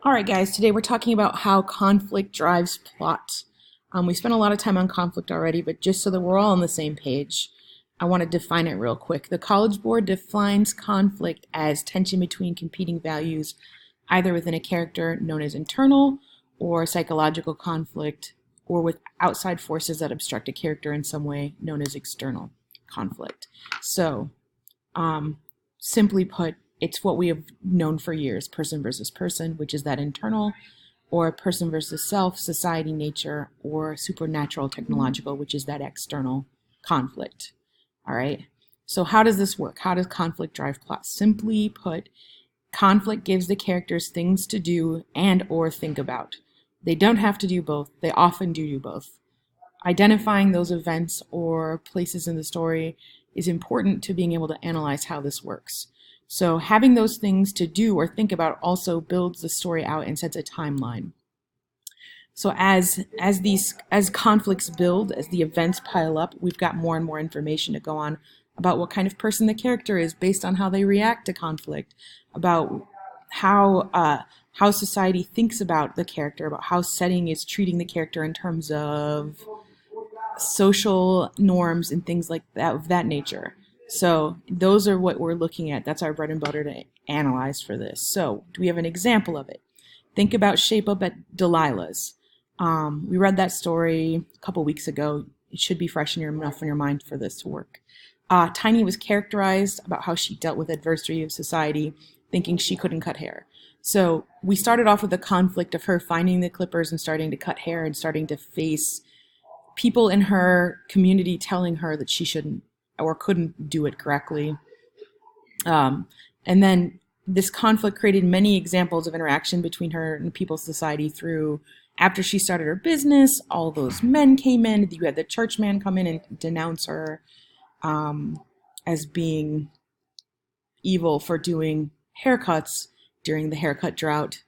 All right, guys, today we're talking about how conflict drives plot. We spent a lot of time on conflict already, but just so that we're all on the same page, I want to define it real quick. The College Board defines conflict as tension between competing values, either within a character known as internal or psychological conflict, or with outside forces that obstruct a character in some way, known as external conflict. So, simply put, it's what we have known for years, person versus person, which is that internal, or person versus self, society, nature, or supernatural, technological, which is that external conflict. All right. So how does this work? How does conflict drive plot? Simply put, conflict gives the characters things to do and or think about. They don't have to do both. They often do both. Identifying those events or places in the story is important to being able to analyze how this works. So having those things to do or think about also builds the story out and sets a timeline. So as conflicts build, as the events pile up, we've got more and more information to go on about what kind of person the character is based on how they react to conflict, about how society thinks about the character, about how setting is treating the character in terms of social norms and things like that of that nature. So those are what we're looking at. That's our bread and butter to analyze for this. So do we have an example of it? Think about Shape Up at Delilah's. We read that story a couple weeks ago. It should be fresh enough in your mind for this to work. Tiny was characterized about how she dealt with adversity of society, thinking she couldn't cut hair. So we started off with the conflict of her finding the clippers and starting to cut hair and starting to face people in her community telling her that she shouldn't or couldn't do it correctly. And then this conflict created many examples of interaction between her and people's society through after she started her business, all those men came in. You had the church man come in and denounce her as being evil for doing haircuts during the haircut drought.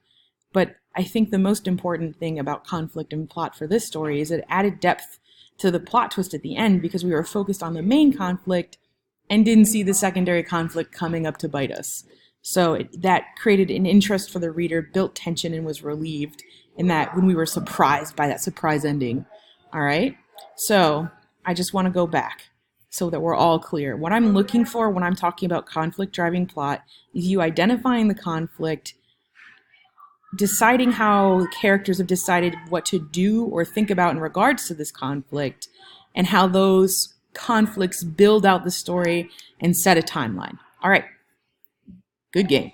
But I think the most important thing about conflict and plot for this story is it added depth to the plot twist at the end because we were focused on the main conflict and didn't see the secondary conflict coming up to bite us. So that created an interest for the reader, built tension, and was relieved in that when we were surprised by that surprise ending. All right? So I just want to go back so that we're all clear. What I'm looking for when I'm talking about conflict driving plot is you identifying the conflict, deciding how characters have decided what to do or think about in regards to this conflict, and how those conflicts build out the story and set a timeline. All right, good game.